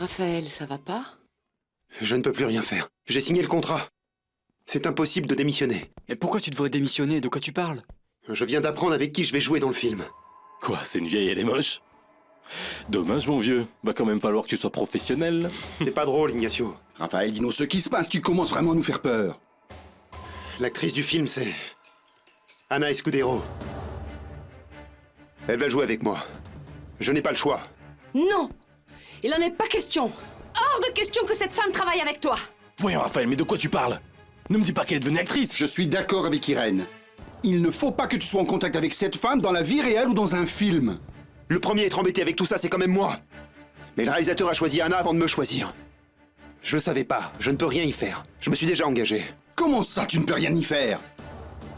Raphaël, ça va pas? Je ne peux plus rien faire. J'ai signé le contrat. C'est impossible de démissionner. Et pourquoi tu devrais démissionner? De quoi tu parles? Je viens d'apprendre avec qui je vais jouer dans le film. Quoi, c'est une vieille, elle est moche? Dommage, mon vieux. Va quand même falloir que tu sois professionnel. C'est pas drôle, Ignacio. Raphaël, dis-nous ce qui se passe, tu commences vraiment à nous faire peur. L'actrice du film, c'est... Ana Escudero. Elle va jouer avec moi. Je n'ai pas le choix. Non! Il n'en est pas question! Hors de question que cette femme travaille avec toi! Voyons, Raphaël, mais de quoi tu parles? Ne me dis pas qu'elle est devenue actrice. Je suis d'accord avec Irène. Il ne faut pas que tu sois en contact avec cette femme dans la vie réelle ou dans un film. Le premier à être embêté avec tout ça, c'est quand même moi. Mais le réalisateur a choisi Anna avant de me choisir. Je savais pas, je ne peux rien y faire. Je me suis déjà engagé. Comment ça, tu ne peux rien y faire?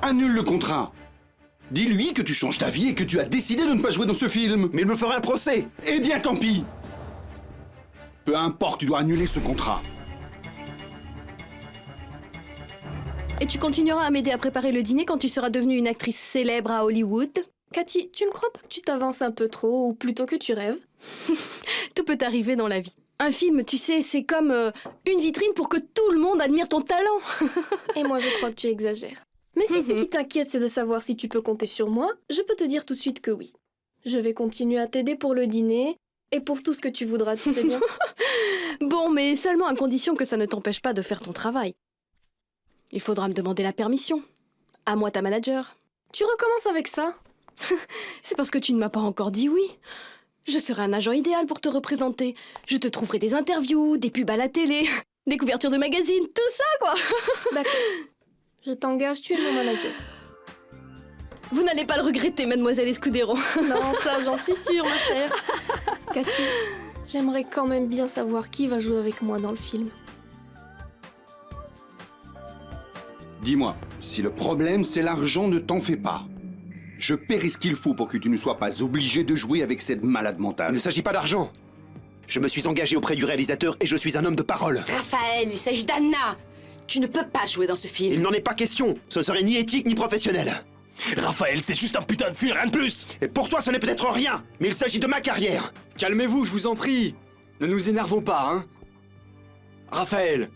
Annule le contrat. Dis-lui que tu changes d'avis et que tu as décidé de ne pas jouer dans ce film. Mais il me ferait un procès. Eh bien, tant pis. Peu importe, tu dois annuler ce contrat. Et tu continueras à m'aider à préparer le dîner quand tu seras devenue une actrice célèbre à Hollywood. Cathy, tu ne crois pas que tu t'avances un peu trop, ou plutôt que tu rêves? Tout peut arriver dans la vie. Un film, tu sais, c'est comme une vitrine pour que tout le monde admire ton talent. Et moi, je crois que tu exagères. Mais si ce qui t'inquiète, c'est de savoir si tu peux compter sur moi, je peux te dire tout de suite que oui. Je vais continuer à t'aider pour le dîner et pour tout ce que tu voudras, tu sais bien. Bon, mais seulement à condition que ça ne t'empêche pas de faire ton travail. Il faudra me demander la permission. À moi, ta manager. Tu recommences avec ça? C'est parce que tu ne m'as pas encore dit oui. Je serai un agent idéal pour te représenter. Je te trouverai des interviews, des pubs à la télé, des couvertures de magazines, tout ça, quoi. D'accord. Je t'engage, tu es mon manager. Vous n'allez pas le regretter, mademoiselle Escudero. Non, ça, j'en suis sûre, ma chère. Cathy, j'aimerais quand même bien savoir qui va jouer avec moi dans le film. Dis-moi, si le problème c'est l'argent, ne t'en fais pas. Je paierai ce qu'il faut pour que tu ne sois pas obligé de jouer avec cette malade Il mentale. ne s'agit pas d'argent. Je me suis engagé auprès du réalisateur et je suis un homme de parole. Raphaël, il s'agit d'Anna! Tu ne peux pas jouer dans ce Il film. n'en est pas question. Ce serait ni éthique ni professionnel. Raphaël, c'est juste un putain de film, rien de plus. Et pour toi, ce n'est peut-être rien, mais il s'agit de ma carrière. Calmez-vous, je vous en prie. Ne nous énervons pas, hein. Raphaël,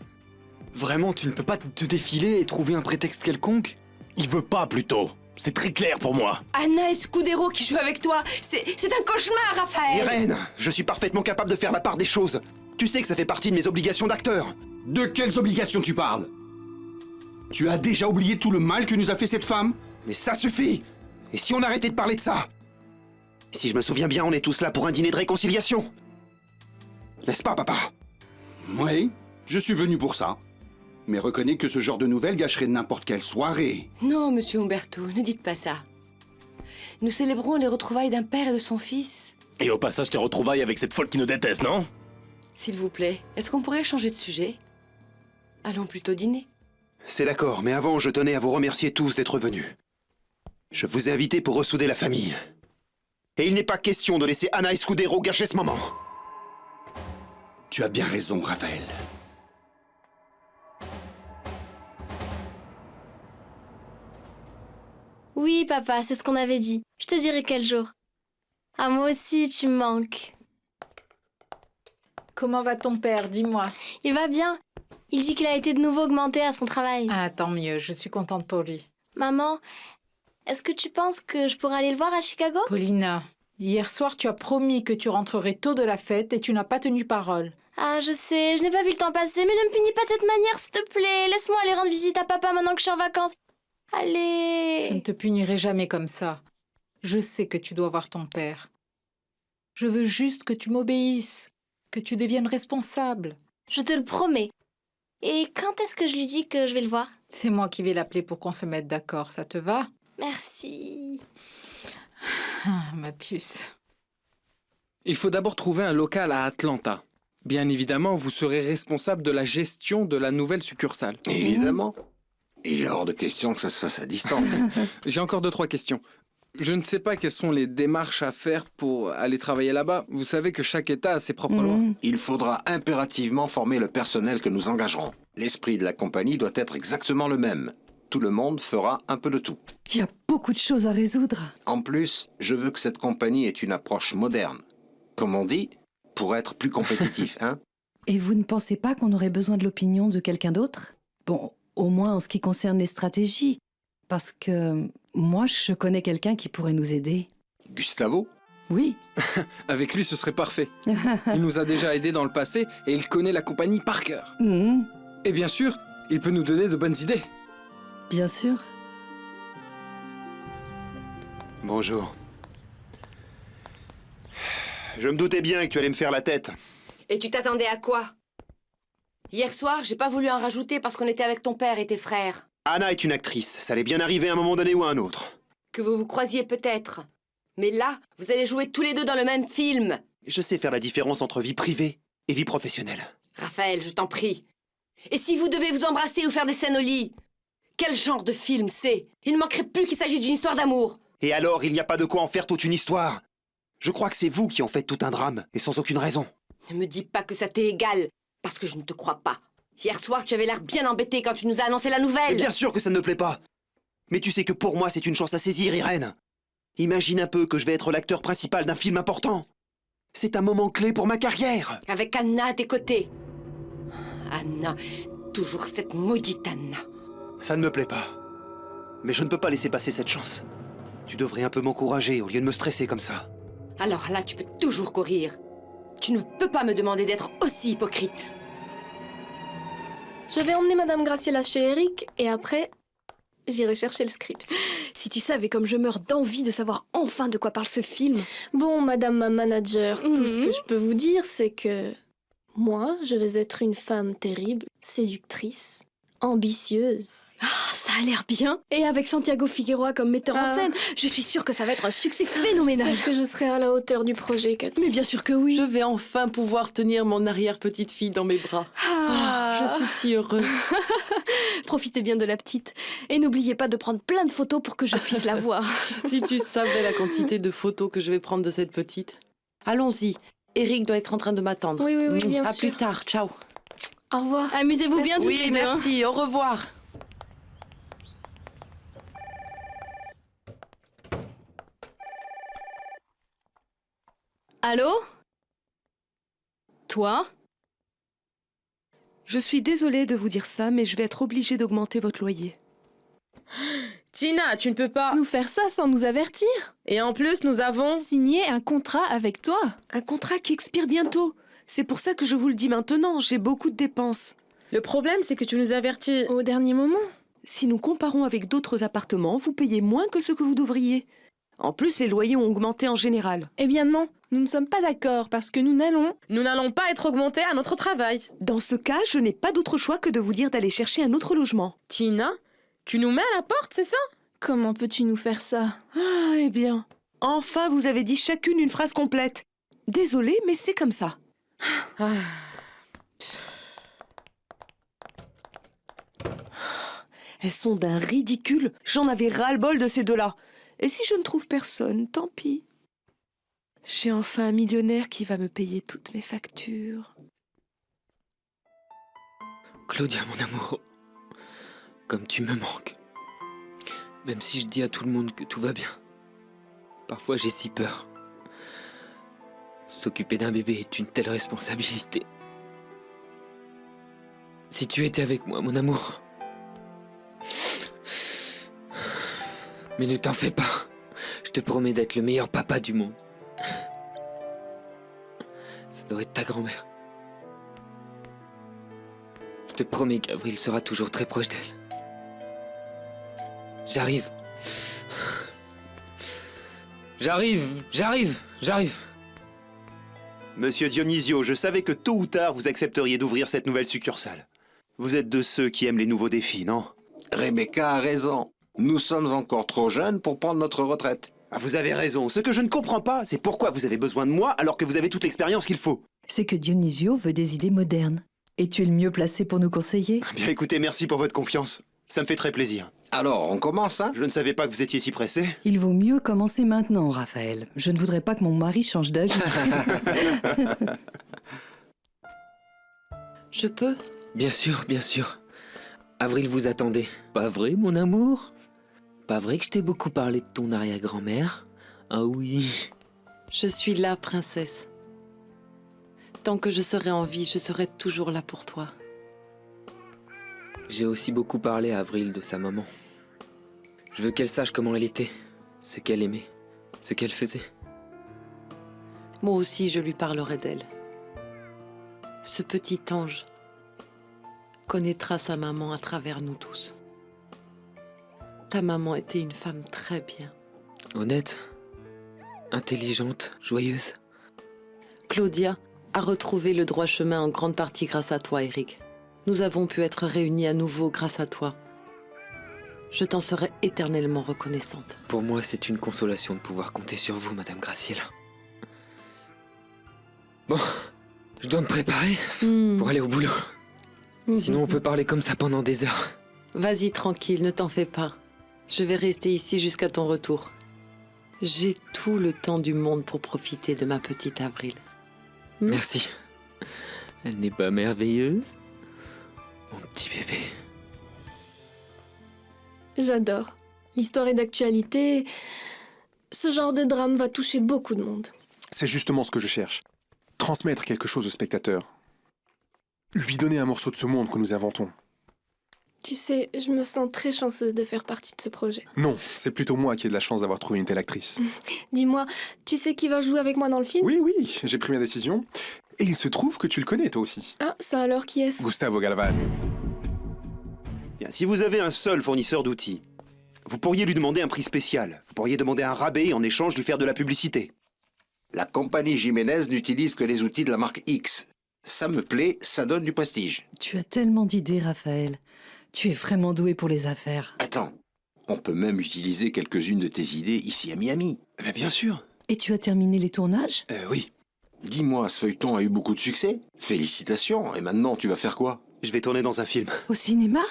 vraiment, tu ne peux pas te défiler et trouver un prétexte quelconque? Il veut pas, plutôt. C'est très clair pour moi. Anna Escudero qui joue avec toi, c'est un cauchemar, Raphaël! Irène, je suis parfaitement capable de faire la part des choses. Tu sais que ça fait partie de mes obligations d'acteur. De quelles obligations tu parles? Tu as déjà oublié tout le mal que nous a fait cette femme? Mais ça suffit! Et si on arrêtait de parler de ça? Si je me souviens bien, on est tous là pour un dîner de réconciliation. N'est-ce pas, papa? Oui, je suis venu pour ça. Mais reconnais que ce genre de nouvelles gâcherait n'importe quelle soirée. Non, monsieur Umberto, ne dites pas ça. Nous célébrons les retrouvailles d'un père et de son fils. Et au passage, tes retrouvailles avec cette folle qui nous déteste, non? S'il vous plaît, est-ce qu'on pourrait changer de sujet? Allons plutôt dîner. C'est d'accord, mais avant, je tenais à vous remercier tous d'être venus. Je vous ai invités pour ressouder la famille. Et il n'est pas question de laisser Anna Escudero gâcher ce moment. Tu as bien raison, Raphaël. Oui, papa, c'est ce qu'on avait dit. Je te dirai quel jour. Ah, moi aussi, tu me manques. Comment va ton père, dis-moi? Il va bien. Il dit qu'il a été de nouveau augmenté à son travail. Ah, tant mieux, je suis contente pour lui. Maman, est-ce que tu penses que je pourrais aller le voir à Chicago? Paulina, hier soir, tu as promis que tu rentrerais tôt de la fête et tu n'as pas tenu parole. Ah, je sais, je n'ai pas vu le temps passer, mais ne me punis pas de cette manière, s'il te plaît. Laisse-moi aller rendre visite à papa maintenant que je suis en vacances. Allez. Je ne te punirai jamais comme ça. Je sais que tu dois voir ton père. Je veux juste que tu m'obéisses, que tu deviennes responsable. Je te le promets. Et quand est-ce que je lui dis que je vais le voir? C'est moi qui vais l'appeler pour qu'on se mette d'accord, ça te va? Merci. Ah, ma puce. Il faut d'abord trouver un local à Atlanta. Bien évidemment, vous serez responsable de la gestion de la nouvelle succursale. Évidemment. Il est hors de question que ça se fasse à distance. J'ai encore 2-3 questions. Je ne sais pas quelles sont les démarches à faire pour aller travailler là-bas. Vous savez que chaque État a ses propres lois. Il faudra impérativement former le personnel que nous engagerons. L'esprit de la compagnie doit être exactement le même. Tout le monde fera un peu de tout. Il y a beaucoup de choses à résoudre. En plus, je veux que cette compagnie ait une approche moderne. Comme on dit, pour être plus compétitif, hein? Et vous ne pensez pas qu'on aurait besoin de l'opinion de quelqu'un d'autre? Bon, au moins en ce qui concerne les stratégies. Parce que moi, je connais quelqu'un qui pourrait nous aider. Gustavo? Oui. Avec lui, ce serait parfait. Il nous a déjà aidés dans le passé et il connaît la compagnie par cœur. Mhm. Et bien sûr, il peut nous donner de bonnes idées. Bien sûr. Bonjour. Je me doutais bien que tu allais me faire la tête. Et tu t'attendais à quoi? Hier soir, j'ai pas voulu en rajouter parce qu'on était avec ton père et tes frères. Anna est une actrice, ça allait bien arriver à un moment donné ou à un autre. Que vous vous croisiez peut-être. Mais là, vous allez jouer tous les deux dans le même film. Je sais faire la différence entre vie privée et vie professionnelle. Raphaël, je t'en prie. Et si vous devez vous embrasser ou faire des scènes au lit? Quel genre de film c'est? Il ne manquerait plus qu'il s'agisse d'une histoire d'amour. Et alors, il n'y a pas de quoi en faire toute une histoire. Je crois que c'est vous qui en faites tout un drame, et sans aucune raison. Ne me dis pas que ça t'est égal, parce que je ne te crois pas. Hier soir, tu avais l'air bien embêté quand tu nous as annoncé la nouvelle. Mais bien sûr que ça ne me plaît pas. Mais tu sais que pour moi, c'est une chance à saisir, Irène. Imagine un peu que je vais être l'acteur principal d'un film important. C'est un moment clé pour ma carrière. Avec Anna à tes côtés. Anna, toujours cette maudite Anna. Ça ne me plaît pas. Mais je ne peux pas laisser passer cette chance. Tu devrais un peu m'encourager au lieu de me stresser comme ça. Alors là, tu peux toujours courir. Tu ne peux pas me demander d'être aussi hypocrite. Je vais emmener Madame Graciela chez Eric et après, j'irai chercher le script. Si tu savais comme je meurs d'envie de savoir enfin de quoi parle ce film. Bon, Madame ma manager, tout ce que je peux vous dire, c'est que moi, je vais être une femme terrible, séductrice, ambitieuse. Ah, ça a l'air bien. Et avec Santiago Figueroa comme metteur en scène, je suis sûre que ça va être un succès phénoménal. J'espère que je serai à la hauteur du projet, Cathy. Mais bien sûr que oui. Je vais enfin pouvoir tenir mon arrière-petite-fille dans mes bras. Je suis si heureuse. Profitez bien de la petite. Et n'oubliez pas de prendre plein de photos pour que je puisse la voir. Si tu savais la quantité de photos que je vais prendre de cette petite. Allons-y. Eric doit être en train de m'attendre. Oui, bien à sûr. plus tard. Ciao. Au revoir. Amusez-vous bien toutes Oui, les deux. hein. merci. Au revoir. Allô? Toi? Je suis désolée de vous dire ça, mais je vais être obligée d'augmenter votre loyer. Tina, tu ne peux pas... Nous faire ça sans nous avertir? Et en plus, nous avons... Signé un contrat avec toi? Un contrat qui expire bientôt. C'est pour ça que je vous le dis maintenant, j'ai beaucoup de dépenses. Le problème, c'est que tu nous avertis... Au dernier moment? Si nous comparons avec d'autres appartements, vous payez moins que ce que vous devriez. En plus, les loyers ont augmenté en général. Eh bien non, nous ne sommes pas d'accord parce que nous n'allons... Nous n'allons pas être augmentés à notre travail. Dans ce cas, je n'ai pas d'autre choix que de vous dire d'aller chercher un autre logement. Tina, tu nous mets à la porte, c'est ça? Comment peux-tu nous faire ça? Ah, eh bien, enfin vous avez dit chacune une phrase complète. Désolée, mais c'est comme ça. Ah. Elles sont d'un ridicule. J'en avais ras-le-bol de ces deux-là. Et si je ne trouve personne, tant pis. J'ai enfin un millionnaire qui va me payer toutes mes factures. Claudia, mon amour, comme tu me manques. Même si je dis à tout le monde que tout va bien. Parfois j'ai si peur. S'occuper d'un bébé est une telle responsabilité. Si tu étais avec moi, mon amour. Mais ne t'en fais pas. Je te promets d'être le meilleur papa du monde. Ça doit être ta grand-mère. Je te promets qu'Avril sera toujours très proche d'elle. J'arrive. J'arrive. Monsieur Dionisio, je savais que tôt ou tard vous accepteriez d'ouvrir cette nouvelle succursale. Vous êtes de ceux qui aiment les nouveaux défis, non? Rebecca a raison. Nous sommes encore trop jeunes pour prendre notre retraite. Ah, vous avez raison. Ce que je ne comprends pas, c'est pourquoi vous avez besoin de moi alors que vous avez toute l'expérience qu'il faut. C'est que Dionisio veut des idées modernes. Et tu es le mieux placé pour nous conseiller. Bien écoutez, merci pour votre confiance. Ça me fait très plaisir. Alors, on commence, hein? Je ne savais pas que vous étiez si pressé. Il vaut mieux commencer maintenant, Raphaël. Je ne voudrais pas que mon mari change d'avis. Je peux? Bien sûr. Avril vous attendait. Pas vrai, mon amour? Pas vrai que je t'ai beaucoup parlé de ton arrière-grand-mère? Ah oui. Je suis là, princesse. Tant que je serai en vie, je serai toujours là pour toi. J'ai aussi beaucoup parlé à Avril de sa maman. Je veux qu'elle sache comment elle était, ce qu'elle aimait, ce qu'elle faisait. Moi aussi, je lui parlerai d'elle. Ce petit ange connaîtra sa maman à travers nous tous. Ta maman était une femme très bien. Honnête, intelligente, joyeuse. Claudia a retrouvé le droit chemin en grande partie grâce à toi, Eric. Nous avons pu être réunis à nouveau grâce à toi. Je t'en serai éternellement reconnaissante. Pour moi, c'est une consolation de pouvoir compter sur vous, Madame Graciela. Bon, je dois me préparer pour aller au boulot. Sinon, on peut parler comme ça pendant des heures. Vas-y, tranquille, ne t'en fais pas. Je vais rester ici jusqu'à ton retour. J'ai tout le temps du monde pour profiter de ma petite Avril. Merci. Elle n'est pas merveilleuse, mon petit bébé? J'adore. L'histoire est d'actualité. Ce genre de drame va toucher beaucoup de monde. C'est justement ce que je cherche. Transmettre quelque chose au spectateur. Lui donner un morceau de ce monde que nous inventons. Tu sais, je me sens très chanceuse de faire partie de ce projet. Non, c'est plutôt moi qui ai de la chance d'avoir trouvé une telle actrice. Dis-moi, tu sais qui va jouer avec moi dans le film? Oui, j'ai pris ma décision. Et il se trouve que tu le connais toi aussi. Ah, ça alors, qui est-ce? Gustavo Galvan. Bien, si vous avez un seul fournisseur d'outils, vous pourriez lui demander un prix spécial. Vous pourriez demander un rabais et en échange lui faire de la publicité. La compagnie Jiménez n'utilise que les outils de la marque X. Ça me plaît, ça donne du prestige. Tu as tellement d'idées, Raphaël. Tu es vraiment doué pour les affaires. Attends, on peut même utiliser quelques-unes de tes idées ici à Miami. Mais bien sûr. Et tu as terminé les tournages? Oui. Dis-moi, ce feuilleton a eu beaucoup de succès? Félicitations, et maintenant tu vas faire quoi? Je vais tourner dans un film. Au cinéma?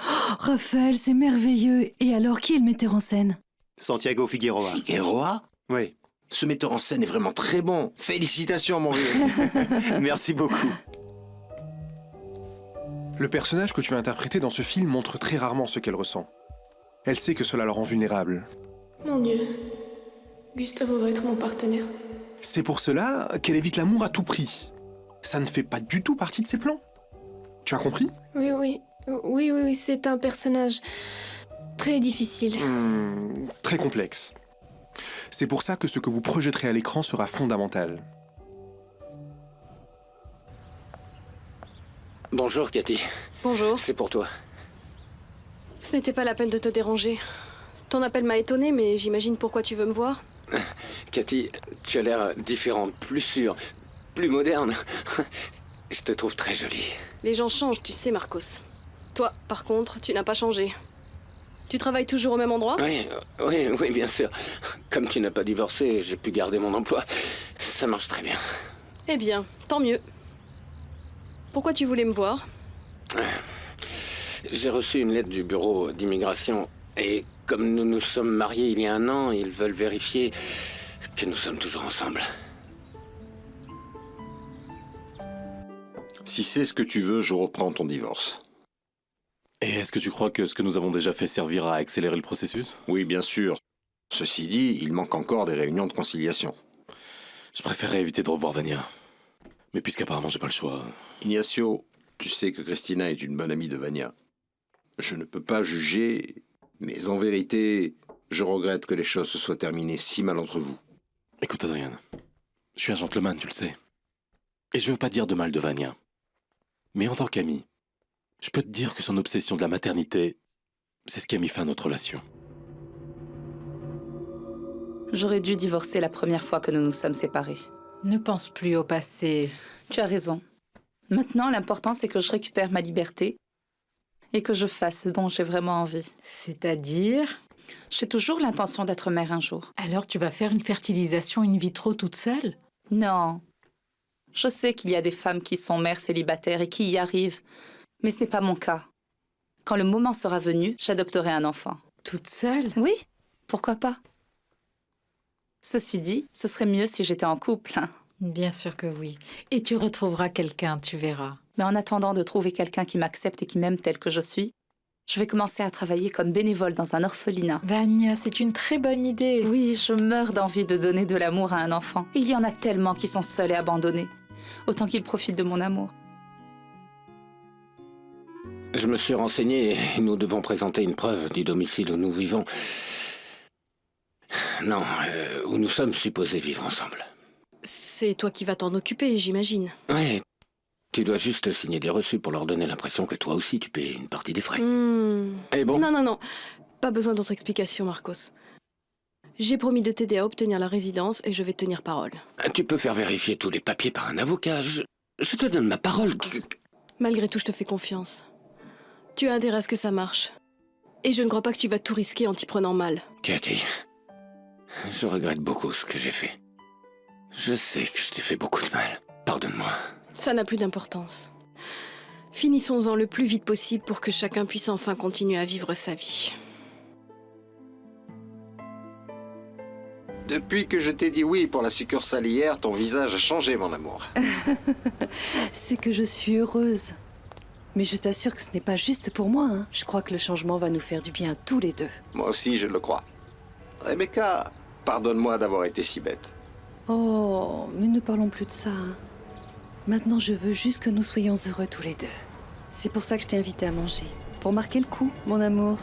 Oh, Raphaël, c'est merveilleux. Et alors, qui est le metteur en scène? Santiago Figueroa. Figueroa? Oui. Ce metteur en scène est vraiment très bon. Félicitations, mon vieux. Merci beaucoup. Le personnage que tu vas interpréter dans ce film montre très rarement ce qu'elle ressent. Elle sait que cela la rend vulnérable. Mon Dieu. Gustavo va être mon partenaire. C'est pour cela qu'elle évite l'amour à tout prix. Ça ne fait pas du tout partie de ses plans. Tu as compris? Oui, c'est un personnage très difficile. Très complexe. C'est pour ça que ce que vous projetterez à l'écran sera fondamental. Bonjour, Cathy. Bonjour. C'est pour toi. Ce n'était pas la peine de te déranger. Ton appel m'a étonné, mais j'imagine pourquoi tu veux me voir. Cathy, tu as l'air différente, plus sûre, plus moderne. Je te trouve très jolie. Les gens changent, tu sais, Marcos. Toi, par contre, tu n'as pas changé. Tu travailles toujours au même endroit? Oui, bien sûr. Comme tu n'as pas divorcé, j'ai pu garder mon emploi. Ça marche très bien. Eh bien, tant mieux. Pourquoi tu voulais me voir? J'ai reçu une lettre du bureau d'immigration et comme nous nous sommes mariés il y a 1 an, ils veulent vérifier que nous sommes toujours ensemble. Si c'est ce que tu veux, je reprends ton divorce. Et est-ce que tu crois que ce que nous avons déjà fait servira à accélérer le processus? Oui, bien sûr. Ceci dit, il manque encore des réunions de conciliation. Je préférerais éviter de revoir Vania. Mais puisqu'apparemment j'ai pas le choix... Ignacio, tu sais que Christina est une bonne amie de Vania. Je ne peux pas juger, mais en vérité, je regrette que les choses se soient terminées si mal entre vous. Écoute, Adrien, je suis un gentleman, tu le sais. Et je veux pas dire de mal de Vania. Mais en tant qu'ami, je peux te dire que son obsession de la maternité, c'est ce qui a mis fin à notre relation. J'aurais dû divorcer la première fois que nous nous sommes séparés. Ne pense plus au passé. Tu as raison. Maintenant, l'important, c'est que je récupère ma liberté et que je fasse ce dont j'ai vraiment envie. C'est-à-dire? J'ai toujours l'intention d'être mère un jour. Alors tu vas faire une fertilisation in vitro toute seule? Non. Je sais qu'il y a des femmes qui sont mères célibataires et qui y arrivent, mais ce n'est pas mon cas. Quand le moment sera venu, j'adopterai un enfant. Toute seule? Oui, pourquoi pas? Ceci dit, ce serait mieux si j'étais en couple. Bien sûr que oui. Et tu retrouveras quelqu'un, tu verras. Mais en attendant de trouver quelqu'un qui m'accepte et qui m'aime telle que je suis, je vais commencer à travailler comme bénévole dans un orphelinat. Vania, c'est une très bonne idée. Oui, je meurs d'envie de donner de l'amour à un enfant. Il y en a tellement qui sont seuls et abandonnés. autant qu'il profite de mon amour. Je me suis renseigné et nous devons présenter une preuve du domicile où nous vivons. Non, où nous sommes supposés vivre ensemble. C'est toi qui vas t'en occuper, j'imagine. Ouais, tu dois juste signer des reçus pour leur donner l'impression que toi aussi tu payes une partie des frais. Et bon? Non. Pas besoin d'autres explications, Marcos. J'ai promis de t'aider à obtenir la résidence et je vais tenir parole. Tu peux faire vérifier tous les papiers par un avocat. Je te donne ma parole. Malgré tout, je te fais confiance. Tu as intérêt à ce que ça marche. Et je ne crois pas que tu vas tout risquer en t'y prenant mal. Cathy, je regrette beaucoup ce que j'ai fait. Je sais que je t'ai fait beaucoup de mal. Pardonne-moi. Ça n'a plus d'importance. Finissons-en le plus vite possible pour que chacun puisse enfin continuer à vivre sa vie. Depuis que je t'ai dit oui pour la succursale hier, ton visage a changé, mon amour. C'est que je suis heureuse. Mais je t'assure que ce n'est pas juste pour moi, hein. Je crois que le changement va nous faire du bien à tous les deux. Moi aussi, je le crois. Rebecca, pardonne-moi d'avoir été si bête. Oh, mais ne parlons plus de ça, hein. Maintenant, je veux juste que nous soyons heureux tous les deux. C'est pour ça que je t'ai invité à manger. Pour marquer le coup, mon amour.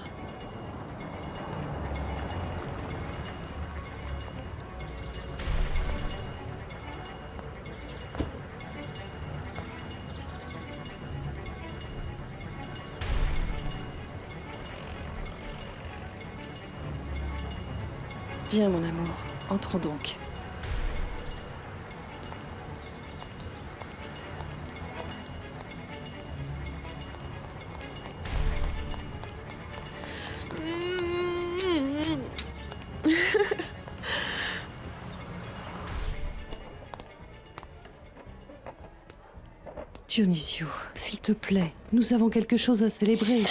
Viens, mon amour, entrons donc. Dionisio, s'il te plaît, nous avons quelque chose à célébrer.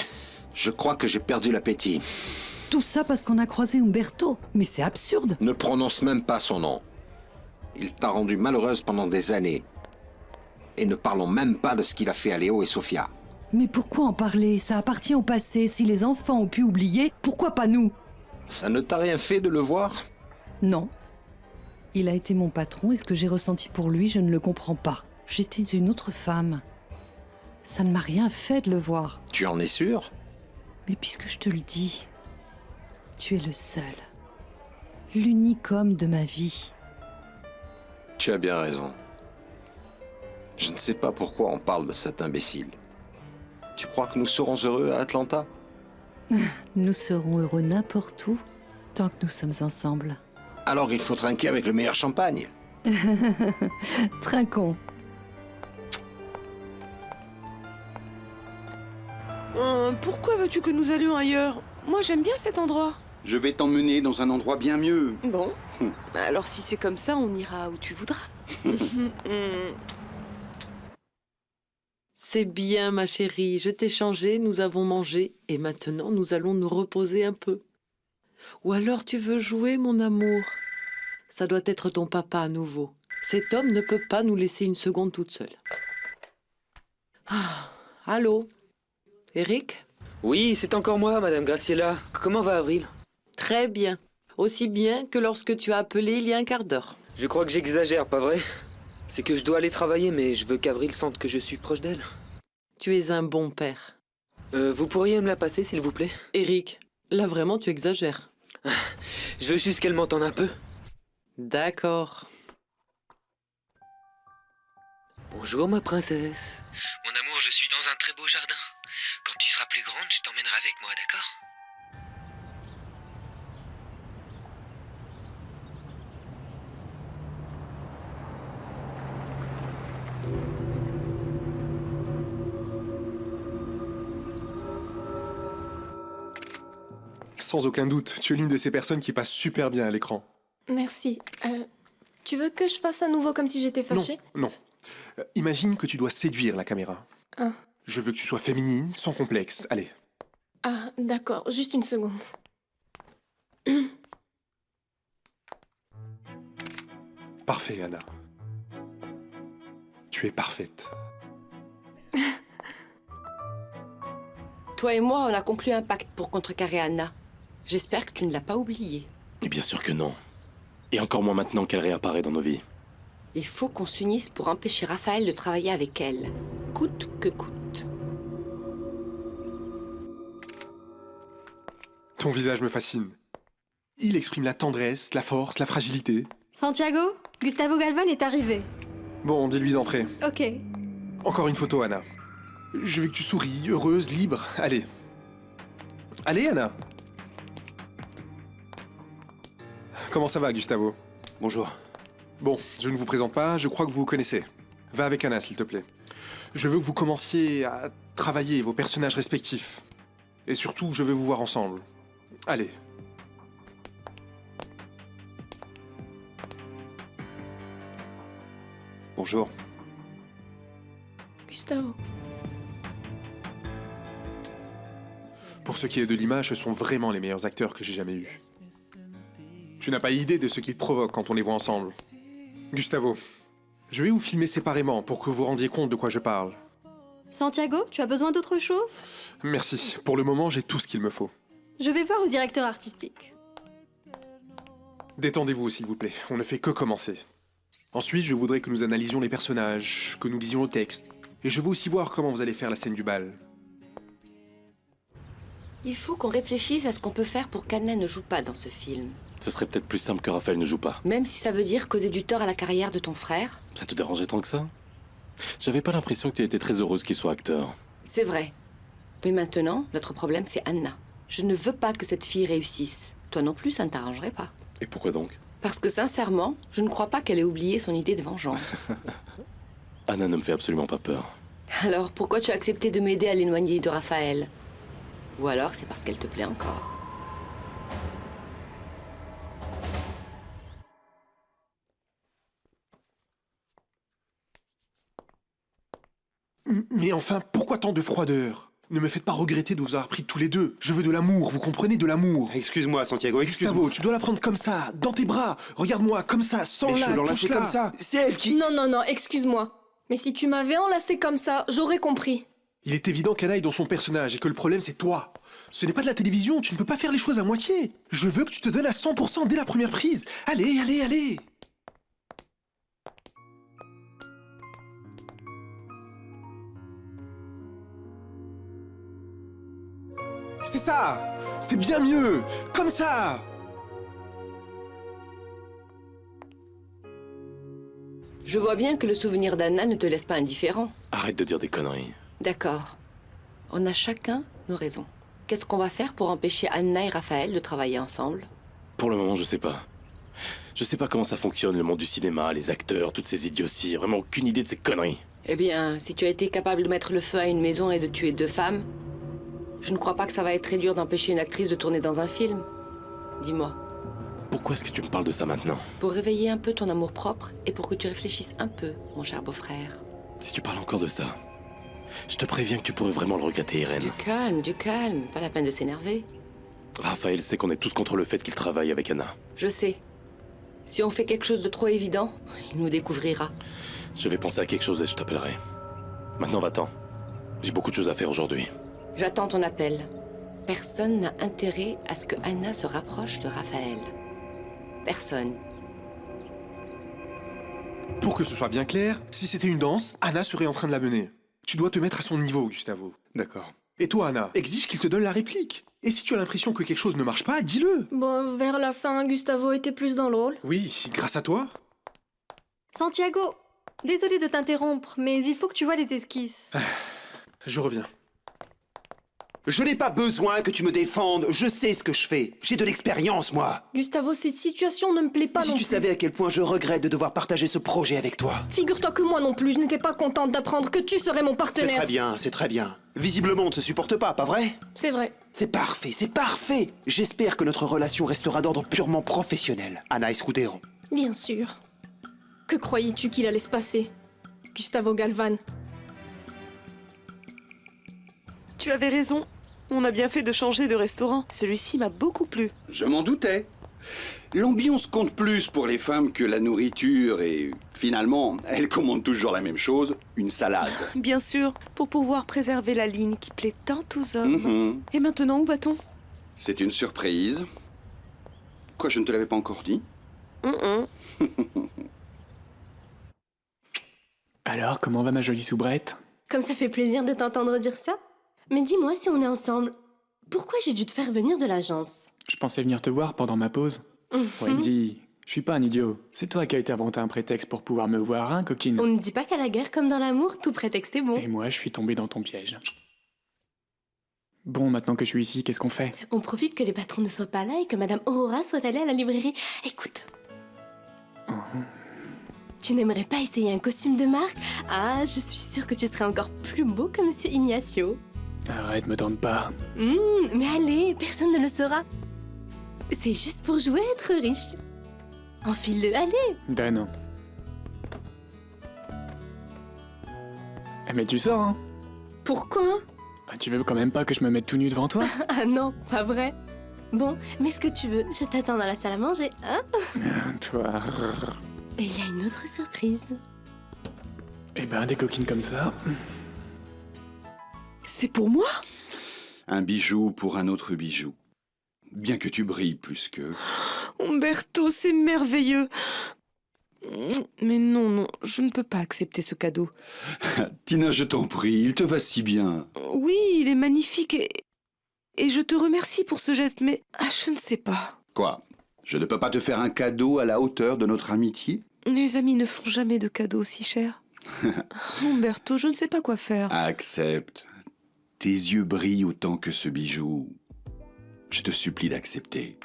Je crois que j'ai perdu l'appétit. Tout ça parce qu'on a croisé Umberto. Mais c'est absurde. Ne prononce même pas son nom. Il t'a rendue malheureuse pendant des années. Et ne parlons même pas de ce qu'il a fait à Léo et Sofia. Mais pourquoi en parler? Ça appartient au passé. Si les enfants ont pu oublier, pourquoi pas nous? Ça ne t'a rien fait de le voir? Non. Il a été mon patron et ce que j'ai ressenti pour lui, je ne le comprends pas. J'étais une autre femme. Ça ne m'a rien fait de le voir. Tu en es sûr? Mais puisque je te le dis, tu es le seul. L'unique homme de ma vie. Tu as bien raison. Je ne sais pas pourquoi on parle de cet imbécile. Tu crois que nous serons heureux à Atlanta? Nous serons heureux n'importe où, tant que nous sommes ensemble. Alors il faut trinquer avec le meilleur champagne. Trinquons. Pourquoi veux-tu que nous allions ailleurs? Moi, j'aime bien cet endroit. Je vais t'emmener dans un endroit bien mieux. Bon, alors si c'est comme ça, on ira où tu voudras. C'est bien, ma chérie. Je t'ai changé, nous avons mangé, et maintenant nous allons nous reposer un peu. Ou alors tu veux jouer, mon amour? Ça doit être ton papa à nouveau. Cet homme ne peut pas nous laisser une seconde toute seule. Ah, allô? Eric? Oui, c'est encore moi, Madame Graciela. Comment va Avril? Très bien. Aussi bien que lorsque tu as appelé il y a un quart d'heure. Je crois que j'exagère, pas vrai? C'est que je dois aller travailler, mais je veux qu'Avril sente que je suis proche d'elle. Tu es un bon père. Vous pourriez me la passer, s'il vous plaît? Eric, là vraiment tu exagères. Je veux juste qu'elle m'entende un peu. D'accord. Bonjour, ma princesse. Mon amour, je suis dans un très beau jardin. Quand tu seras plus grande, je t'emmènerai avec moi, d'accord? Sans aucun doute, tu es l'une de ces personnes qui passent super bien à l'écran. Merci. Tu veux que je fasse à nouveau comme si j'étais fâchée? Non. Imagine que tu dois séduire la caméra. Ah. Je veux que tu sois féminine, sans complexe. Allez. Ah, d'accord. Juste une seconde. Parfait, Anna. Tu es parfaite. Toi et moi, on a conclu un pacte pour contrecarrer Anna. J'espère que tu ne l'as pas oublié. Et bien sûr que non. Et encore moins maintenant qu'elle réapparaît dans nos vies. Il faut qu'on s'unisse pour empêcher Raphaël de travailler avec elle, coûte que coûte. Ton visage me fascine. Il exprime la tendresse, la force, la fragilité. Santiago, Gustavo Galvan est arrivé. Bon, dis-lui d'entrer. Ok. Encore une photo, Anna. Je veux que tu souris, heureuse, libre. Allez. Allez, Anna. Comment ça va, Gustavo? Bonjour. Bon, je ne vous présente pas, je crois que vous vous connaissez. Va avec Anna, s'il te plaît. Je veux que vous commenciez à travailler vos personnages respectifs. Et surtout, je veux vous voir ensemble. Allez. Bonjour. Gustavo. Pour ce qui est de l'image, ce sont vraiment les meilleurs acteurs que j'ai jamais eus. Tu n'as pas idée de ce qu'ils provoquent quand on les voit ensemble. Gustavo, je vais vous filmer séparément pour que vous rendiez compte de quoi je parle. Santiago, tu as besoin d'autre chose? Merci. Pour le moment, j'ai tout ce qu'il me faut. Je vais voir le directeur artistique. Détendez-vous, s'il vous plaît. On ne fait que commencer. Ensuite, je voudrais que nous analysions les personnages, que nous lisions le texte. Et je veux aussi voir comment vous allez faire la scène du bal. Il faut qu'on réfléchisse à ce qu'on peut faire pour qu'Anna ne joue pas dans ce film. Ce serait peut-être plus simple que Raphaël ne joue pas. Même si ça veut dire causer du tort à la carrière de ton frère. Ça te dérangeait tant que ça? J'avais pas l'impression que tu étais très heureuse qu'il soit acteur. C'est vrai. Mais maintenant, notre problème, c'est Anna. Je ne veux pas que cette fille réussisse. Toi non plus, ça ne t'arrangerait pas. Et pourquoi donc? Parce que sincèrement, je ne crois pas qu'elle ait oublié son idée de vengeance. Anna ne me fait absolument pas peur. Alors pourquoi tu as accepté de m'aider à l'éloigner de Raphaël? Ou alors c'est parce qu'elle te plaît encore? Mais enfin, pourquoi tant de froideur? Ne me faites pas regretter de vous avoir pris tous les deux. Je veux de l'amour, vous comprenez, de l'amour. Excuse-moi, Santiago, excuse-moi. Gustavo, tu dois la prendre comme ça, dans tes bras. Regarde-moi, comme ça, sans Mais je la, l'enlacer touche-la. comme ça. C'est elle qui... Non, non, non, excuse-moi. Mais si tu m'avais enlacé comme ça, j'aurais compris. Il est évident qu'Anna est dans son personnage et que le problème, c'est toi. Ce n'est pas de la télévision, tu ne peux pas faire les choses à moitié. Je veux que tu te donnes à 100% dès la première prise. Allez, allez, allez. C'est ça. C'est bien mieux. Comme ça. Je vois bien que le souvenir d'Anna ne te laisse pas indifférent. Arrête de dire des conneries. D'accord. On a chacun nos raisons. Qu'est-ce qu'on va faire pour empêcher Anna et Raphaël de travailler ensemble? Pour le moment, je sais pas. Je sais pas comment ça fonctionne, le monde du cinéma, les acteurs, toutes ces idioties. Vraiment aucune idée de ces conneries. Eh bien, si tu as été capable de mettre le feu à une maison et de tuer 2 femmes, je ne crois pas que ça va être très dur d'empêcher une actrice de tourner dans un film. Dis-moi. Pourquoi est-ce que tu me parles de ça maintenant? Pour réveiller un peu ton amour-propre et pour que tu réfléchisses un peu, mon cher beau-frère. Si tu parles encore de ça, je te préviens que tu pourrais vraiment le regretter, Irène. Du calme, pas la peine de s'énerver. Raphaël sait qu'on est tous contre le fait qu'il travaille avec Anna. Je sais. Si on fait quelque chose de trop évident, il nous découvrira. Je vais penser à quelque chose et je t'appellerai. Maintenant, va-t'en. J'ai beaucoup de choses à faire aujourd'hui. J'attends ton appel. Personne n'a intérêt à ce que Anna se rapproche de Raphaël. Personne. Pour que ce soit bien clair, si c'était une danse, Anna serait en train de la mener. Tu dois te mettre à son niveau, Gustavo. D'accord. Et toi, Anna, exige qu'il te donne la réplique. Et si tu as l'impression que quelque chose ne marche pas, dis-le. Bon, vers la fin, Gustavo était plus dans le rôle. Oui, grâce à toi. Santiago, désolé de t'interrompre, mais il faut que tu vois les esquisses. Je reviens. Je n'ai pas besoin que tu me défendes. Je sais ce que je fais. J'ai de l'expérience, moi. Gustavo, cette situation ne me plaît pas Si non tu plus. savais à quel point je regrette de devoir partager ce projet avec toi. Figure-toi que moi non plus, je n'étais pas contente d'apprendre que tu serais mon C'est partenaire. très bien, c'est très bien. Visiblement, on ne se supporte pas vrai? C'est vrai. C'est parfait, c'est parfait. J'espère que notre relation restera d'ordre purement professionnel. Anna Escudero. Bien sûr. Que croyais-tu qu'il allait se passer, Gustavo Galvan? Tu avais raison. On a bien fait de changer de restaurant. Celui-ci m'a beaucoup plu. Je m'en doutais. L'ambiance compte plus pour les femmes que la nourriture et finalement, elles commandent toujours la même chose, une salade. Bien sûr, pour pouvoir préserver la ligne qui plaît tant aux hommes. Mhm. Et maintenant, où va-t-on? C'est une surprise. Quoi, je ne te l'avais pas encore dit? Alors, comment va ma jolie soubrette? Comme ça fait plaisir de t'entendre dire ça. Mais dis-moi si on est ensemble, pourquoi j'ai dû te faire venir de l'agence? Je pensais venir te voir pendant ma pause. Wendy, je suis pas un idiot. C'est toi qui as été inventé un prétexte pour pouvoir me voir, hein, coquine? On ne dit pas qu'à la guerre comme dans l'amour, tout prétexte est bon. Et moi, je suis tombé dans ton piège. Bon, maintenant que je suis ici, qu'est-ce qu'on fait? On profite que les patrons ne soient pas là et que Madame Aurora soit allée à la librairie. Écoute. Tu n'aimerais pas essayer un costume de marque? Ah, je suis sûre que tu serais encore plus beau que Monsieur Ignacio. Arrête, me tente pas. Mais allez, personne ne le saura. C'est juste pour jouer à être riche. Enfile-le, allez. Dan. Mais tu sors, hein? Pourquoi? Tu veux quand même pas que je me mette tout nu devant toi? Ah non, pas vrai. Bon, mais ce que tu veux, je t'attends dans la salle à manger, hein? Toi. Et il y a une autre surprise. Eh ben, des coquines comme ça. C'est pour moi? Un bijou pour un autre bijou. Bien que tu brilles plus qu'eux. Umberto, c'est merveilleux. Mais non, je ne peux pas accepter ce cadeau. Tina, je t'en prie, il te va si bien. Oui, il est magnifique et je te remercie pour ce geste, mais je ne sais pas. Quoi? Je ne peux pas te faire un cadeau à la hauteur de notre amitié? Les amis ne font jamais de cadeaux si chers. Umberto, je ne sais pas quoi faire. Accepte. Tes yeux brillent autant que ce bijou. Je te supplie d'accepter.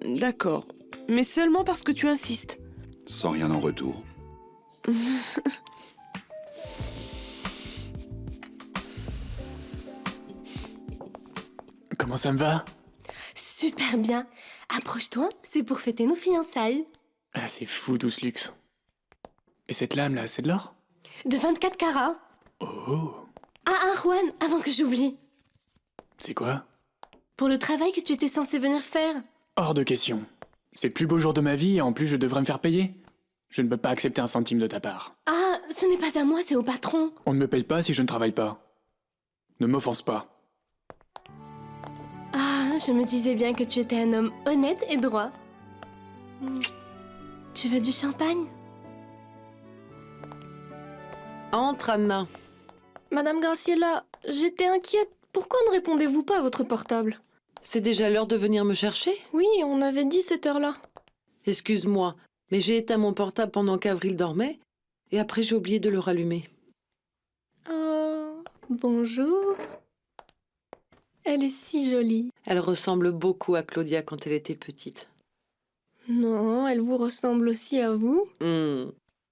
D'accord, mais seulement parce que tu insistes. Sans rien en retour. Comment ça me va? Super bien. Approche-toi, c'est pour fêter nos fiançailles. Ah, c'est fou tout ce luxe. Et cette lame-là, c'est de l'or? De 24 carats. Oh. Ah, Juan, avant que j'oublie. C'est quoi? Pour le travail que tu étais censé venir faire. Hors de question. C'est le plus beau jour de ma vie et en plus je devrais me faire payer. Je ne peux pas accepter un centime de ta part. Ah, ce n'est pas à moi, c'est au patron. On ne me paye pas si je ne travaille pas. Ne m'offense pas. Ah, je me disais bien que tu étais un homme honnête et droit. Tu veux du champagne? Entre, Anna. Madame Graciela, j'étais inquiète. Pourquoi ne répondez-vous pas à votre portable? C'est déjà l'heure de venir me chercher? Oui, on avait dit cette heure-là. Excuse-moi, mais j'ai éteint mon portable pendant qu'Avril dormait, et après j'ai oublié de le rallumer. Oh, bonjour. Elle est si jolie. Elle ressemble beaucoup à Claudia quand elle était petite. Non, elle vous ressemble aussi à vous.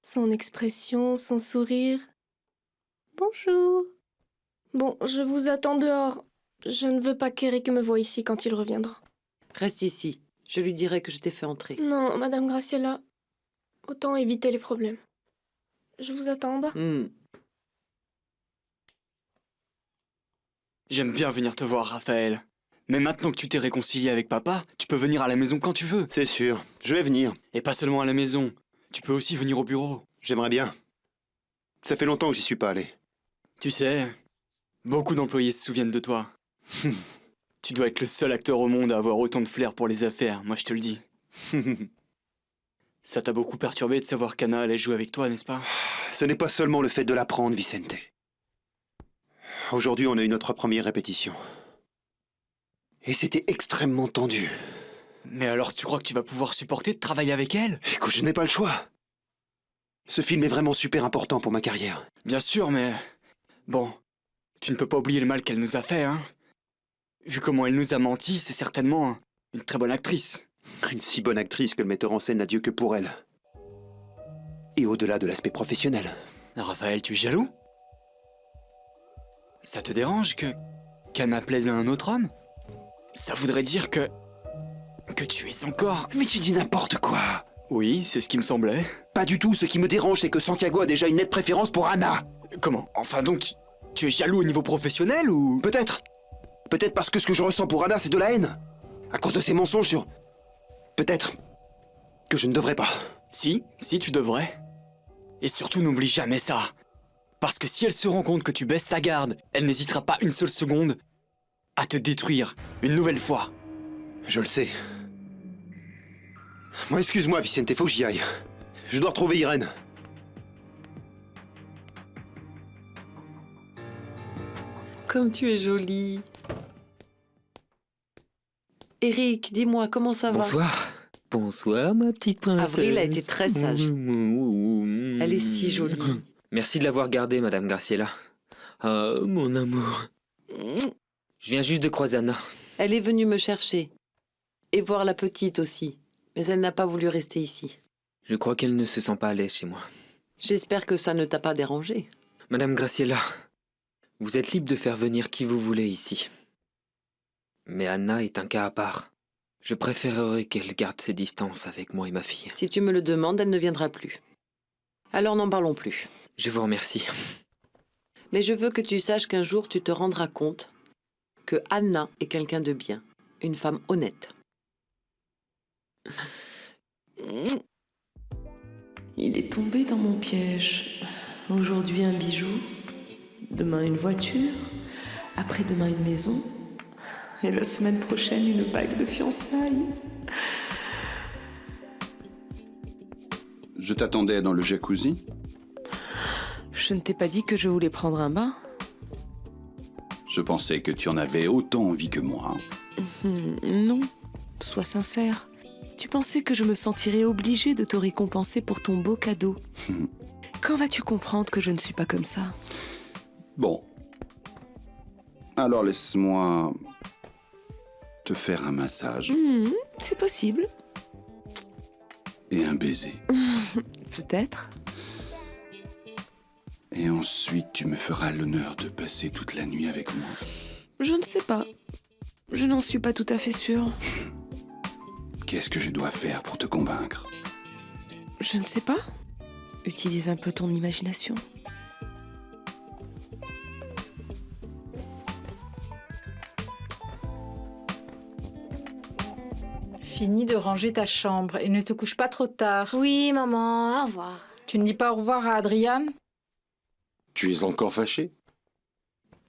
Son expression, son sourire. Bonjour. Bon, je vous attends dehors. Je ne veux pas qu'Eric me voie ici quand il reviendra. Reste ici. Je lui dirai que je t'ai fait entrer. Non, Madame Graciela. Autant éviter les problèmes. Je vous attends en bas. J'aime bien venir te voir, Raphaël. Mais maintenant que tu t'es réconcilié avec papa, tu peux venir à la maison quand tu veux. C'est sûr, je vais venir. Et pas seulement à la maison. Tu peux aussi venir au bureau. J'aimerais bien. Ça fait longtemps que j'y suis pas allé. Tu sais, beaucoup d'employés se souviennent de toi. Tu dois être le seul acteur au monde à avoir autant de flair pour les affaires, moi je te le dis. Ça t'a beaucoup perturbé de savoir qu'Anna allait jouer avec toi, n'est-ce pas? Ce n'est pas seulement le fait de l'apprendre, Vicente. Aujourd'hui, on a eu notre première répétition. Et c'était extrêmement tendu. Mais alors tu crois que tu vas pouvoir supporter de travailler avec elle? Écoute, je n'ai pas le choix. Ce film est vraiment super important pour ma carrière. Bien sûr, mais... Bon, tu ne peux pas oublier le mal qu'elle nous a fait, hein? Vu comment elle nous a menti, c'est certainement une très bonne actrice. Une si bonne actrice que le metteur en scène n'a Dieu que pour elle. Et au-delà de l'aspect professionnel. Raphaël, tu es jaloux? Ça te dérange qu'Anna plaise à un autre homme? Ça voudrait dire que tu es encore... Mais tu dis n'importe quoi. Oui, c'est ce qui me semblait. Pas du tout, ce qui me dérange, c'est que Santiago a déjà une nette préférence pour Anna. Comment? Enfin donc, tu es jaloux au niveau professionnel ou... Peut-être. Peut-être parce que ce que je ressens pour Anna, c'est de la haine. À cause de ses mensonges sur... Peut-être que je ne devrais pas. Si, tu devrais. Et surtout, n'oublie jamais ça. Parce que si elle se rend compte que tu baisses ta garde, elle n'hésitera pas une seule seconde à te détruire une nouvelle fois. Je le sais. Moi, excuse-moi, Vicente, faut que j'y aille. Je dois retrouver Irène. comme tu es jolie. Eric, dis-moi, comment ça va? Bonsoir. Bonsoir, ma petite princesse. Avril a été très sage. Elle est si jolie. Merci de l'avoir gardée, Madame Graciela. Ah, mon amour. Je viens juste de croiser Anna. Elle est venue me chercher. Et voir la petite aussi. Mais elle n'a pas voulu rester ici. Je crois qu'elle ne se sent pas à l'aise chez moi. J'espère que ça ne t'a pas dérangé. Madame Graciela, vous êtes libre de faire venir qui vous voulez ici. Mais Anna est un cas à part. Je préférerais qu'elle garde ses distances avec moi et ma fille. Si tu me le demandes, elle ne viendra plus. Alors n'en parlons plus. Je vous remercie. Mais je veux que tu saches qu'un jour tu te rendras compte que Anna est quelqu'un de bien, une femme honnête. Il est tombé dans mon piège. Aujourd'hui un bijou, demain une voiture, après-demain une maison, et la semaine prochaine une bague de fiançailles. Je t'attendais dans le jacuzzi. Je ne t'ai pas dit que je voulais prendre un bain. Je pensais que tu en avais autant envie que moi. Non, sois sincère. Tu pensais que je me sentirais obligée de te récompenser pour ton beau cadeau. Quand vas-tu comprendre que je ne suis pas comme ça? Bon. Alors laisse-moi te faire un massage. C'est possible. Et un baiser. Peut-être. Et ensuite, tu me feras l'honneur de passer toute la nuit avec moi. Je ne sais pas. Je n'en suis pas tout à fait sûre. Qu'est-ce que je dois faire pour te convaincre? Je ne sais pas. Utilise un peu ton imagination. Finis de ranger ta chambre et ne te couche pas trop tard. Oui, maman, au revoir. Tu ne dis pas au revoir à Adriane? Tu es encore fâché?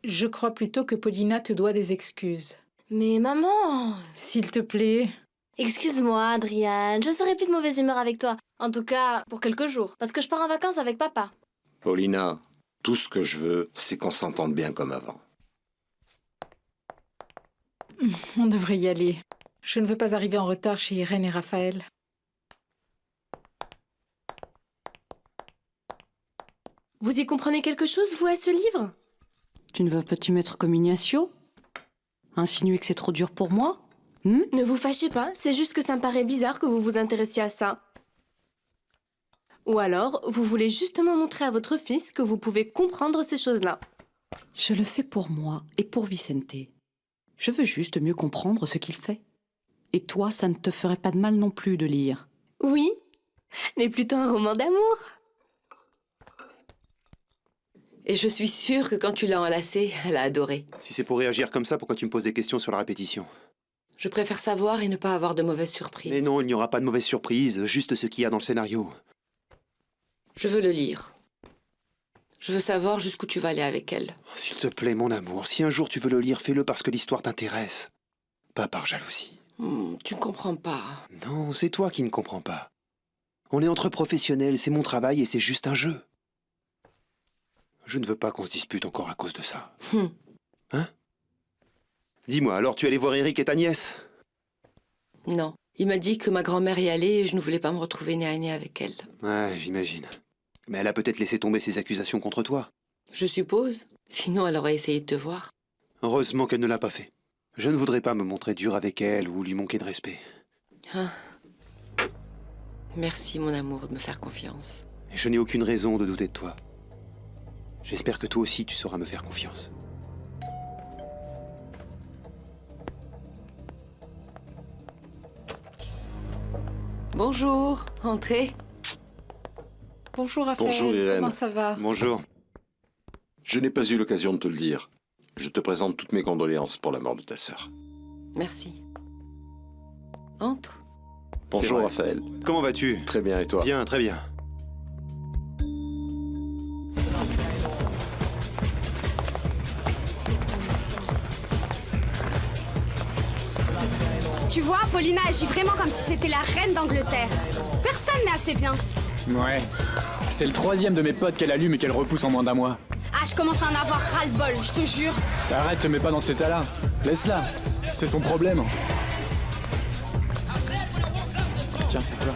Je crois plutôt que Paulina te doit des excuses. Mais maman... S'il te plaît. Excuse-moi, Adriane, je serai plus de mauvaise humeur avec toi. En tout cas, pour quelques jours, parce que je pars en vacances avec papa. Paulina, tout ce que je veux, c'est qu'on s'entende bien comme avant. On devrait y aller. Je ne veux pas arriver en retard chez Irène et Raphaël. Vous y comprenez quelque chose, vous, à ce livre? Tu ne veux pas t'y mettre comme Ignacio? Insinuer que c'est trop dur pour moi? Ne vous fâchez pas, c'est juste que ça me paraît bizarre que vous vous intéressiez à ça. Ou alors, vous voulez justement montrer à votre fils que vous pouvez comprendre ces choses-là. Je le fais pour moi et pour Vicente. Je veux juste mieux comprendre ce qu'il fait. Et toi, ça ne te ferait pas de mal non plus de lire. Oui, mais plutôt un roman d'amour. Et je suis sûre que quand tu l'as enlacée, elle a adoré. Si c'est pour réagir comme ça, pourquoi tu me poses des questions sur la répétition? Je préfère savoir et ne pas avoir de mauvaises surprises. Mais non, il n'y aura pas de mauvaise surprise, juste ce qu'il y a dans le scénario. Je veux le lire. Je veux savoir jusqu'où tu vas aller avec elle. S'il te plaît, mon amour, si un jour tu veux le lire, fais-le parce que l'histoire t'intéresse. Pas par jalousie. Tu ne comprends pas. Non, c'est toi qui ne comprends pas. On est entre professionnels, c'est mon travail et c'est juste un jeu. Je ne veux pas qu'on se dispute encore à cause de ça. Hein? Dis-moi, alors tu es allé voir Eric et ta nièce? Non. Il m'a dit que ma grand-mère y allait et je ne voulais pas me retrouver nez à nez avec elle. Ouais, j'imagine. Mais elle a peut-être laissé tomber ses accusations contre toi. Je suppose. Sinon, elle aurait essayé de te voir. Heureusement qu'elle ne l'a pas fait. Je ne voudrais pas me montrer dur avec elle ou lui manquer de respect. Ah. Merci, mon amour, de me faire confiance. Et je n'ai aucune raison de douter de toi. J'espère que toi aussi tu sauras me faire confiance. Bonjour, entrez. Bonjour Raphaël, Bonjour Irène. comment ça va? Bonjour. Je n'ai pas eu l'occasion de te le dire. Je te présente toutes mes condoléances pour la mort de ta sœur. Merci. Entre. Bonjour Raphaël. Comment vas-tu? Très bien, et toi? Bien, très bien. Tu vois, Paulina agit vraiment comme si c'était la reine d'Angleterre. Personne n'est assez bien. Ouais. C'est le troisième de mes potes qu'elle allume et qu'elle repousse en moins d'un mois. Ah, je commence à en avoir ras-le-bol, je te jure. Arrête, te mets pas dans cet état-là. Laisse-la. C'est son problème. Tiens, c'est toi.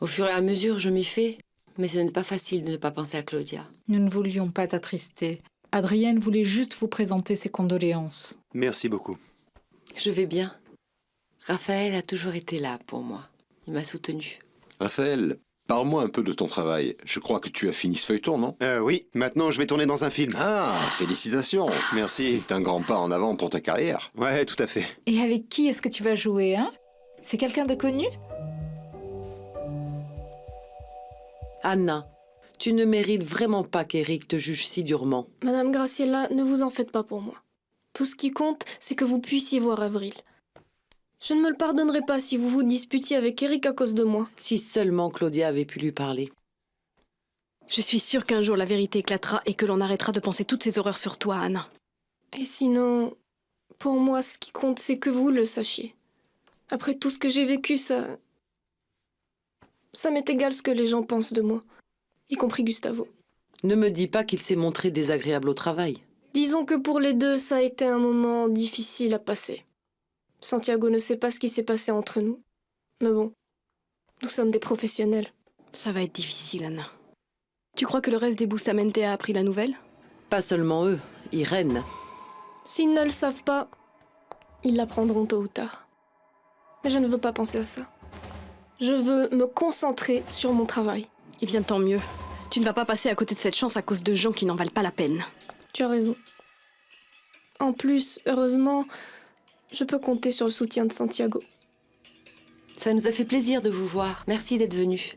Au fur et à mesure, je m'y fais. Mais ce n'est pas facile de ne pas penser à Claudia. Nous ne voulions pas t'attrister. Adrienne voulait juste vous présenter ses condoléances. Merci beaucoup. Je vais bien. Raphaël a toujours été là pour moi. Il m'a soutenue. Raphaël, parle-moi un peu de ton travail. Je crois que tu as fini ce feuilleton, non? Oui, maintenant je vais tourner dans un film. Ah, félicitations. Merci. C'est un grand pas en avant pour ta carrière. Ouais, tout à fait. Et avec qui est-ce que tu vas jouer, hein? C'est quelqu'un de connu? Anna, tu ne mérites vraiment pas qu'Eric te juge si durement. Madame Graciela, ne vous en faites pas pour moi. Tout ce qui compte, c'est que vous puissiez voir Avril. Je ne me le pardonnerai pas si vous vous disputiez avec Eric à cause de moi. Si seulement Claudia avait pu lui parler. Je suis sûre qu'un jour la vérité éclatera et que l'on arrêtera de penser toutes ces horreurs sur toi, Anna. Et sinon, pour moi, ce qui compte, c'est que vous le sachiez. Après tout ce que j'ai vécu, ça m'est égal ce que les gens pensent de moi, y compris Gustavo. Ne me dis pas qu'il s'est montré désagréable au travail. Disons que pour les deux, ça a été un moment difficile à passer. Santiago ne sait pas ce qui s'est passé entre nous. Mais bon, nous sommes des professionnels. Ça va être difficile, Anna. Tu crois que le reste des Bustamante a appris la nouvelle? Pas seulement eux, Irène. S'ils ne le savent pas, ils l'apprendront tôt ou tard. Mais je ne veux pas penser à ça. Je veux me concentrer sur mon travail. Eh bien, tant mieux. Tu ne vas pas passer à côté de cette chance à cause de gens qui n'en valent pas la peine. Tu as raison. En plus, heureusement, je peux compter sur le soutien de Santiago. Ça nous a fait plaisir de vous voir. Merci d'être venu.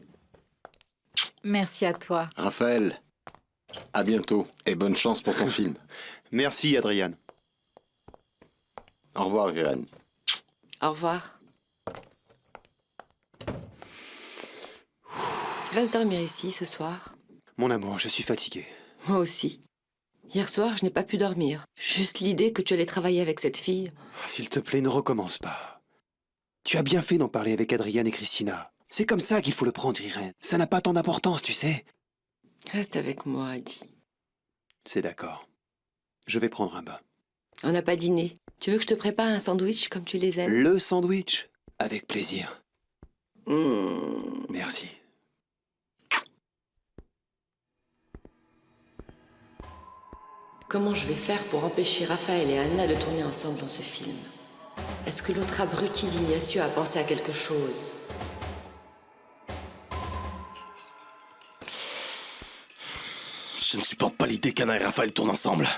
Merci à toi. Raphaël, à bientôt et bonne chance pour ton film. Merci, Adriane. Au revoir, Irène. Au revoir. Reste dormir ici ce soir. Mon amour, je suis fatigué. Moi aussi. Hier soir, je n'ai pas pu dormir. Juste l'idée que tu allais travailler avec cette fille. S'il te plaît, ne recommence pas. Tu as bien fait d'en parler avec Adriane et Christina. C'est comme ça qu'il faut le prendre, Irène. Ça n'a pas tant d'importance, tu sais. Reste avec moi, Adi. C'est d'accord. Je vais prendre un bain. On n'a pas dîné. Tu veux que je te prépare un sandwich comme tu les aimes? Le sandwich? Avec plaisir. Merci. Comment je vais faire pour empêcher Raphaël et Anna de tourner ensemble dans ce film? Est-ce que l'autre abruti d'Ignacio a pensé à quelque chose? Je ne supporte pas l'idée qu'Anna et Raphaël tournent ensemble.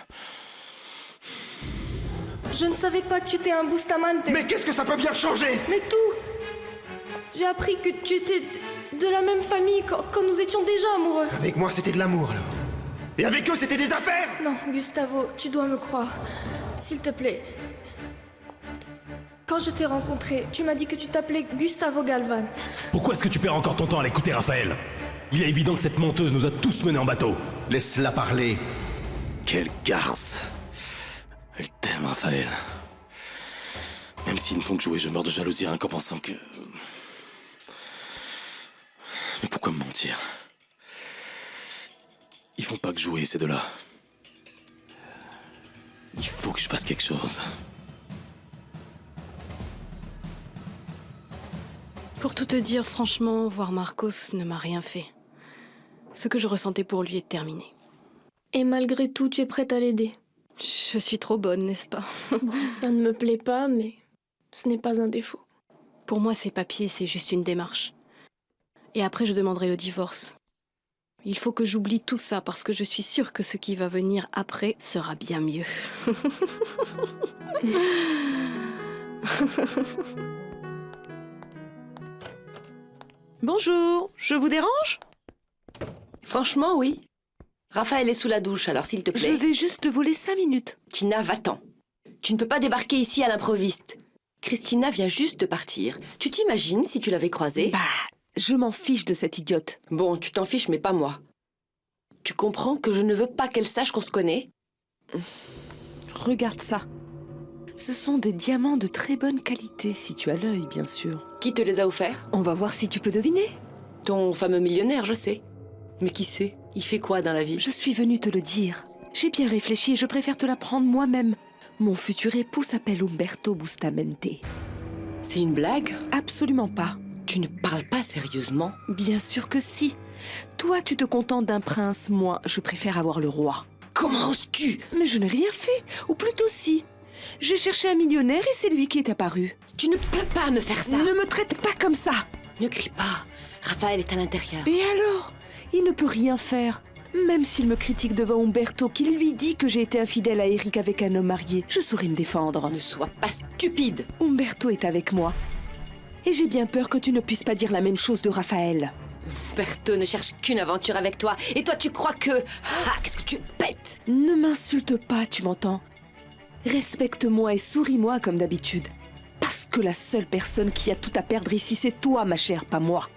Je ne savais pas que tu étais un Bustamante. Mais qu'est-ce que ça peut bien changer? Mais tout! J'ai appris que tu étais de la même famille quand nous étions déjà amoureux. Avec moi, c'était de l'amour, alors. Et avec eux, c'était des affaires! Non, Gustavo, tu dois me croire. S'il te plaît. Quand je t'ai rencontré, tu m'as dit que tu t'appelais Gustavo Galvan. Pourquoi est-ce que tu perds encore ton temps à l'écouter, Raphaël? Il est évident que cette menteuse nous a tous menés en bateau. Laisse-la parler. Quelle garce. Elle t'aime, Raphaël. Même s'ils ne font que jouer, je meurs de jalousie rien qu'en pensant que... Mais pourquoi me mentir? Ils font pas que jouer, ces deux-là. Il faut que je fasse quelque chose. Pour tout te dire, franchement, voir Marcos ne m'a rien fait. Ce que je ressentais pour lui est terminé. Et malgré tout, tu es prête à l'aider. Je suis trop bonne, n'est-ce pas? Bon, ça ne me plaît pas, mais ce n'est pas un défaut. Pour moi, ces papiers, c'est juste une démarche. Et après, je demanderai le divorce. Il faut que j'oublie tout ça parce que je suis sûre que ce qui va venir après sera bien mieux. Bonjour, je vous dérange? Franchement, oui. Raphaël est sous la douche, alors s'il te plaît. Je vais juste te voler 5 minutes. Tina, va-t'en. Tu ne peux pas débarquer ici à l'improviste. Christina vient juste de partir. Tu t'imagines si tu l'avais croisée? Bah, je m'en fiche de cette idiote. Bon, tu t'en fiches, mais pas moi. Tu comprends que je ne veux pas qu'elle sache qu'on se connaît? Regarde ça. Ce sont des diamants de très bonne qualité, si tu as l'œil, bien sûr. Qui te les a offerts? On va voir si tu peux deviner. Ton fameux millionnaire, je sais. Mais qui sait? Il fait quoi dans la vie? Je suis venue te le dire. J'ai bien réfléchi et je préfère te l'apprendre moi-même. Mon futur époux s'appelle Umberto Bustamente. C'est une blague? Absolument pas. Tu ne parles pas sérieusement? Bien sûr que si. Toi, tu te contentes d'un prince, moi, je préfère avoir le roi. Comment oses-tu? Mais je n'ai rien fait, ou plutôt si. J'ai cherché un millionnaire et c'est lui qui est apparu. Tu ne peux pas me faire ça! Ne me traite pas comme ça! Ne crie pas, Raphaël est à l'intérieur. Et alors? Il ne peut rien faire. Même s'il me critique devant Umberto, qu'il lui dit que j'ai été infidèle à Eric avec un homme marié, je saurai me défendre. Ne sois pas stupide! Umberto est avec moi. Et j'ai bien peur que tu ne puisses pas dire la même chose de Raphaël. Umberto ne cherche qu'une aventure avec toi. Et toi, tu crois que... Ah, qu'est-ce que tu es bête! Ne m'insulte pas, tu m'entends? Respecte-moi et souris-moi comme d'habitude. Parce que la seule personne qui a tout à perdre ici, c'est toi, ma chère, pas moi.